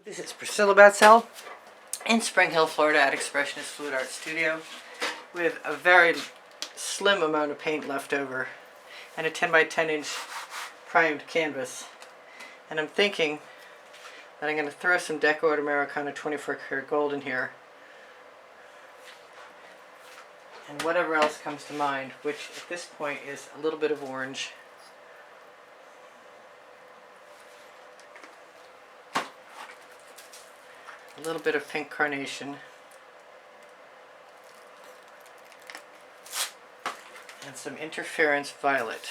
This is Priscilla Batzell in Spring Hill, Florida at Expressionist Fluid Art Studio with a very slim amount of paint left over and a 10 by 10 inch primed canvas. And I'm thinking that I'm going to throw some Deco Art Americana 24 karat gold in here and whatever else comes to mind, which at this point is a little bit of orange. A little bit of pink carnation, and some interference violet.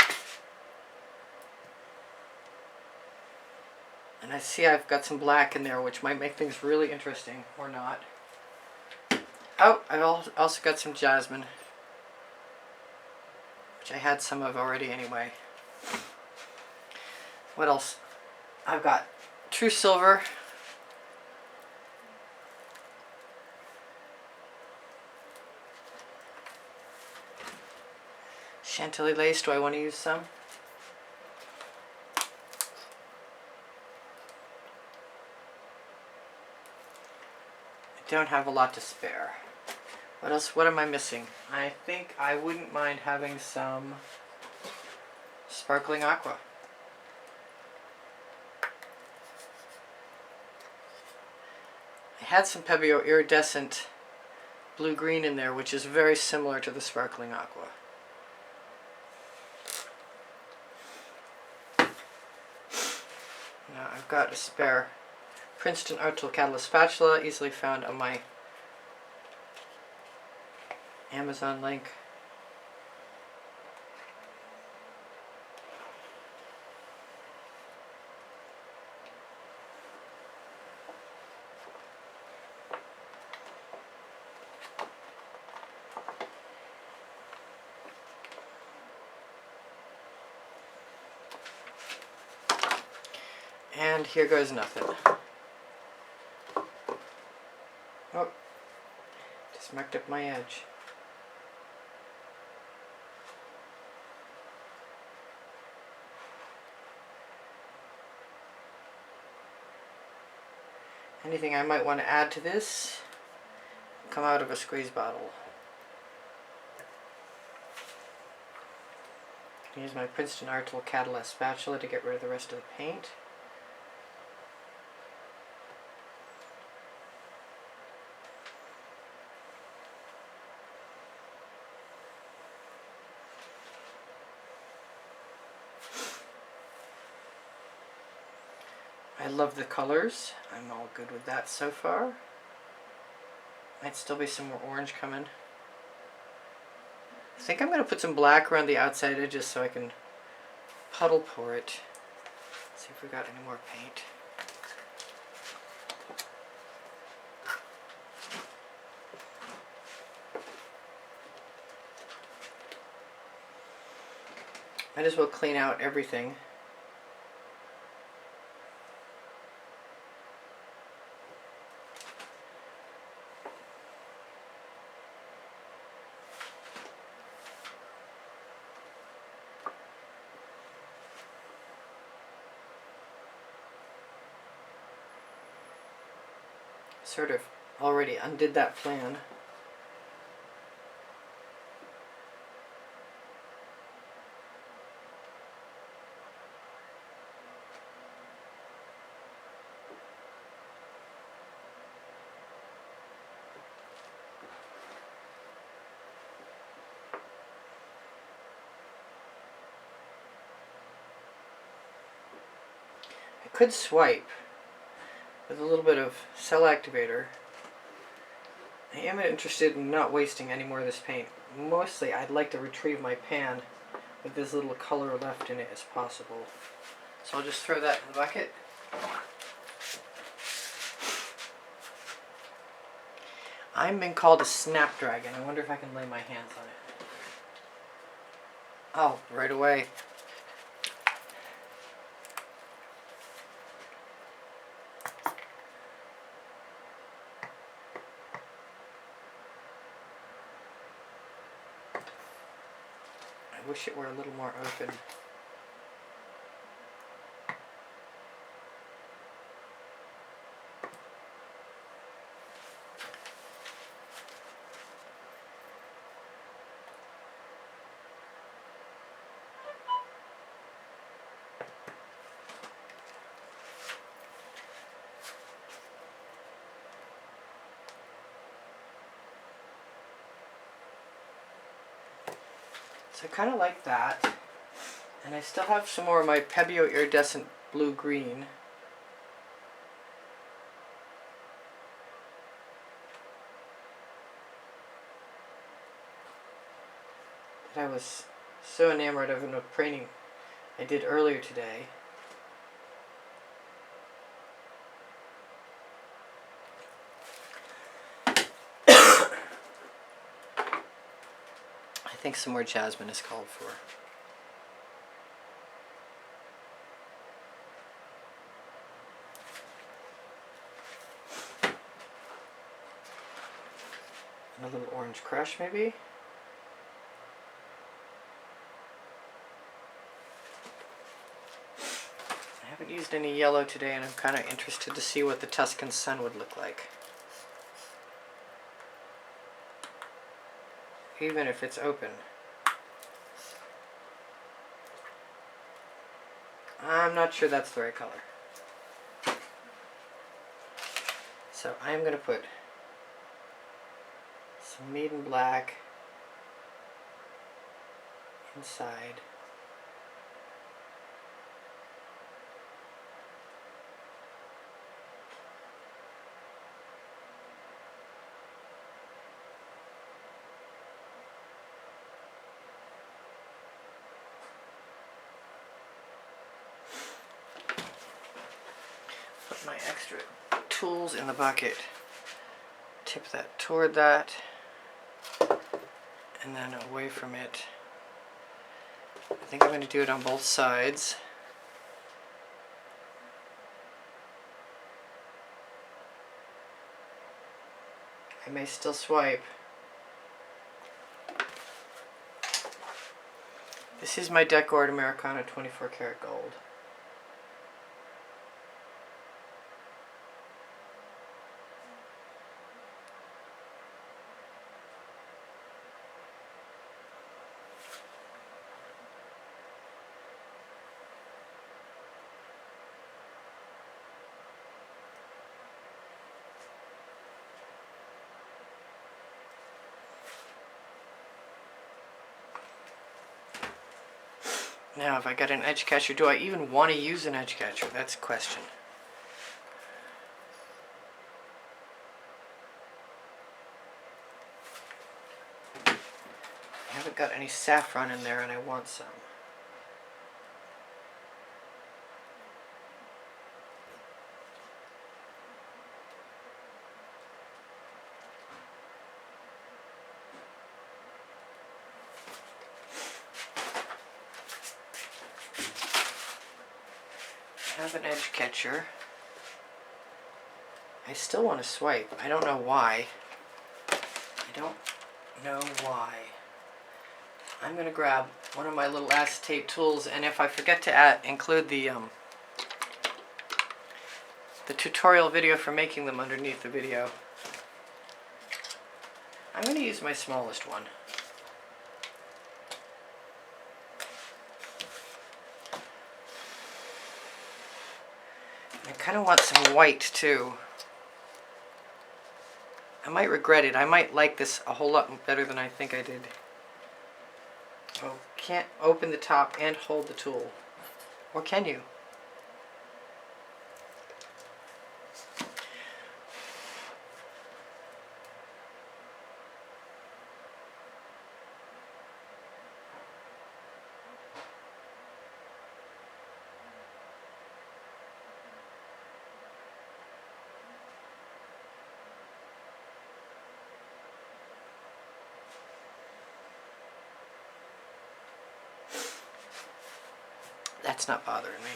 And I see I've got some black in there, which might make things really interesting, or not. Oh, I've also got some jasmine, which I had some of already anyway. What else? I've got true silver, Chantilly lace. Do I want to use some? I don't have a lot to spare. What else? What am I missing? I think I wouldn't mind having some sparkling aqua. I had some Pebeo iridescent blue-green in there, which is very similar to the sparkling aqua. Now I've got a spare Princeton Art Tool Catalyst spatula, easily found on my Amazon link. And here goes nothing. Oh, just mucked up my edge. Anything I might want to add to this, come out of a squeeze bottle. Use my Princeton Art Tool Catalyst spatula to get rid of the rest of the paint. I love the colors. I'm all good with that so far. Might still be some more orange coming. I think I'm going to put some black around the outside edges so I can puddle pour it. See if we got any more paint. Might as well clean out everything. Sort of already undid that plan. I could swipe with a little bit of cell activator. I am interested in not wasting any more of this paint. Mostly I'd like to retrieve my pan with as little color left in it as possible. So I'll just throw that in the bucket. I'm being called a snapdragon. I wonder if I can lay my hands on it. Oh, right away. I wish it were a little more open. So I kind of like that. And I still have some more of my Pebeo Iridescent Blue-Green. That I was so enamored of in a painting I did earlier today. I think some more jasmine is called for. And a little orange crush maybe. I haven't used any yellow today and I'm kind of interested to see what the Tuscan Sun would look like. Even if it's open. I'm not sure that's the right color. So I'm going to put some Maiden Black inside. Put my extra tools in the bucket. Tip that toward that and then away from it. I think I'm going to do it on both sides. I may still swipe. This is my Decor Americana 24 karat gold. Now, if I got an edge catcher, do I even want to use an edge catcher? That's a question. I haven't got any saffron in there and I want some. I have an edge catcher. I still want to swipe. I don't know why. I don't know why. I'm going to grab one of my little acetate tools, and if I forget to include the tutorial video for making them underneath the video, I'm going to use my smallest one. I kind of want some white too. I might regret it. I might like this a whole lot better than I think I did. Oh, can't open the top and hold the tool. Or can you? That's not bothering me.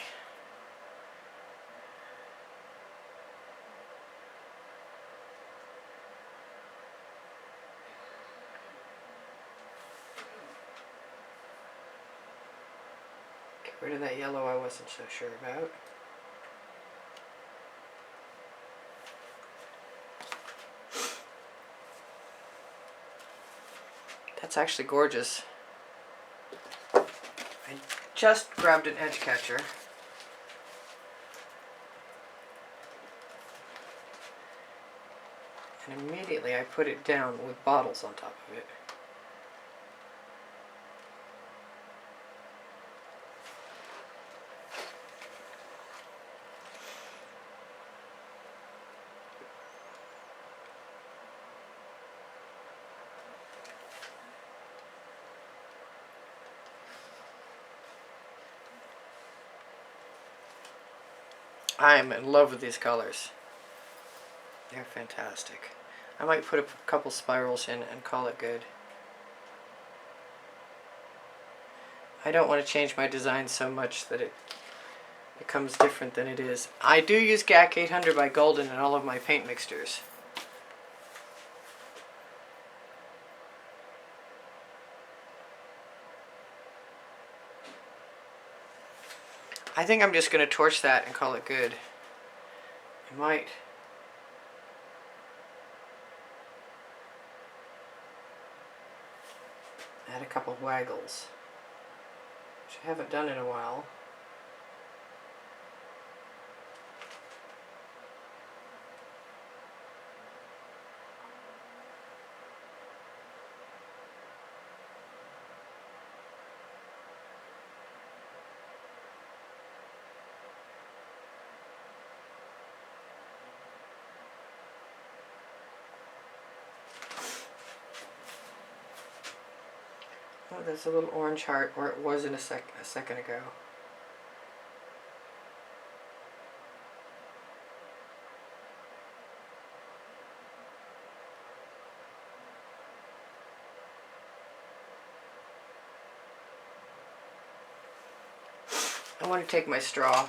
Get rid of that yellow I wasn't so sure about. That's actually gorgeous. I just grabbed an edge catcher. And immediately I put it down with bottles on top of it. I'm in love with these colors. They're fantastic. I might put a couple spirals in and call it good. I don't want to change my design so much that it becomes different than it is. I do use GAC 800 by Golden in all of my paint mixtures. I think I'm just going to torch that and call it good. I might add a couple waggles, which I haven't done in a while. Oh, there's a little orange heart, or it was in a second ago. I want to take my straw .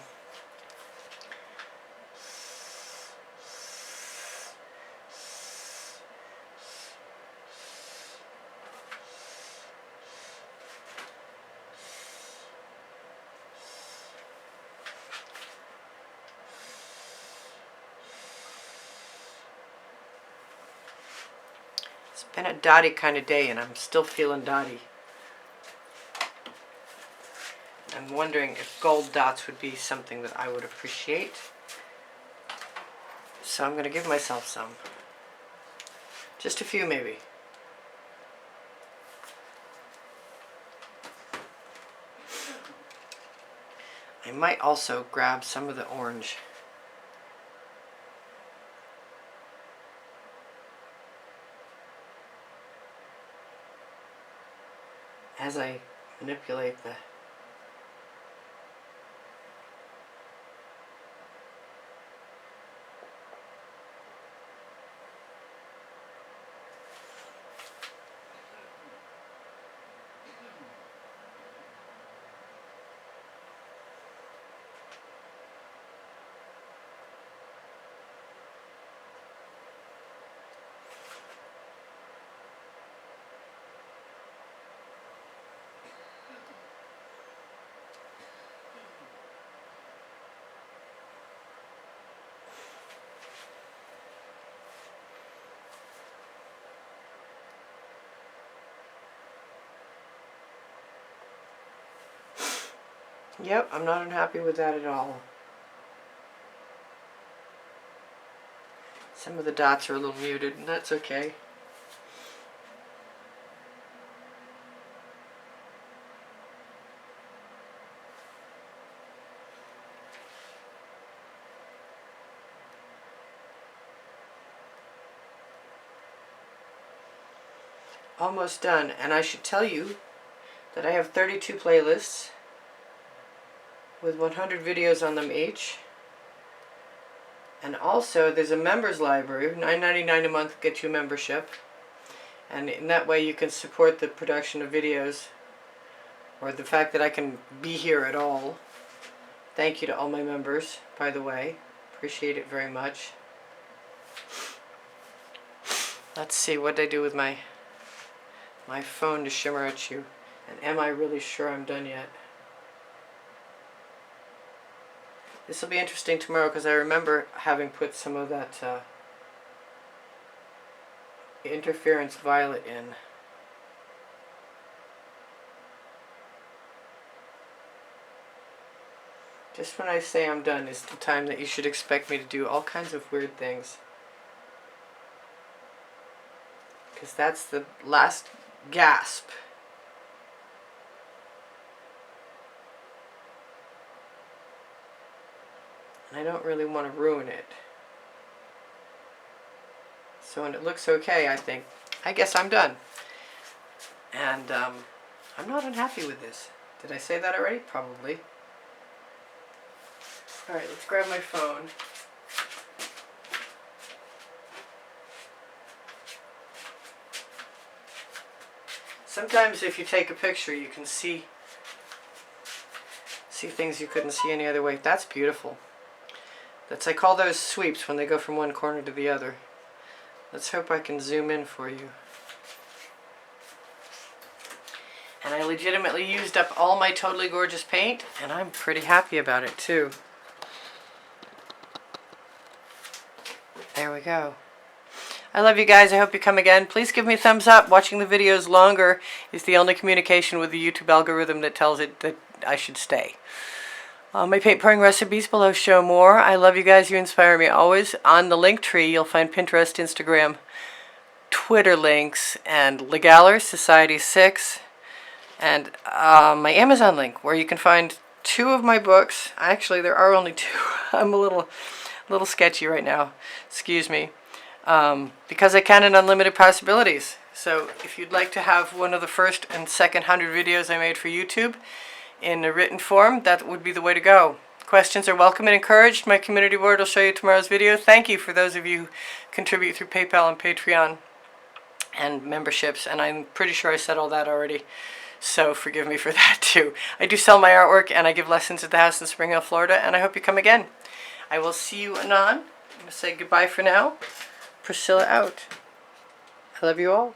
It's been a dotty kind of day and I'm still feeling dotty. I'm wondering if gold dots would be something that I would appreciate. So I'm going to give myself some. Just a few maybe. I might also grab some of the orange. As I manipulate the Yep, I'm not unhappy with that at all. Some of the dots are a little muted, and that's okay. Almost done, and I should tell you that I have 32 playlists with 100 videos on them each. And also there's a members library, $9.99 a month gets you a membership. And in that way you can support the production of videos, or the fact that I can be here at all. Thank you to all my members, by the way. Appreciate it very much. Let's see, what did I do with my phone to shimmer at you? And am I really sure I'm done yet? This will be interesting tomorrow because I remember having put some of that interference violet in. Just when I say I'm done is the time that you should expect me to do all kinds of weird things. Because that's the last gasp. And I don't really want to ruin it. So when it looks okay, I guess I'm done. And I'm not unhappy with this. Did I say that already? Probably. Alright, let's grab my phone. Sometimes if you take a picture you can see things you couldn't see any other way. That's beautiful. I call those sweeps when they go from one corner to the other. Let's hope I can zoom in for you. And I legitimately used up all my Totally Gorgeous paint, and I'm pretty happy about it too. There we go. I love you guys. I hope you come again. Please give me a thumbs up. Watching the videos longer is the only communication with the YouTube algorithm that tells it that I should stay. My paint pouring recipes below show more. I love you guys. You inspire me always. On the link tree, you'll find Pinterest, Instagram, Twitter links, and Legaler, Society 6, and my Amazon link, where you can find 2 of my books. Actually, there are only 2. I'm a little sketchy right now. Excuse me. Because I can in unlimited possibilities. So if you'd like to have one of the first and second 100 videos I made for YouTube in a written form, that would be the way to go. Questions are welcome and encouraged. My community board will show you tomorrow's video. Thank you for those of you who contribute through PayPal and Patreon and memberships, and I'm pretty sure I said all that already, so forgive me for that too. I do sell my artwork and I give lessons at the house in Spring Hill, Florida, and I hope you come again. I will see you anon. I'm going to say goodbye for now. Priscilla out. I love you all.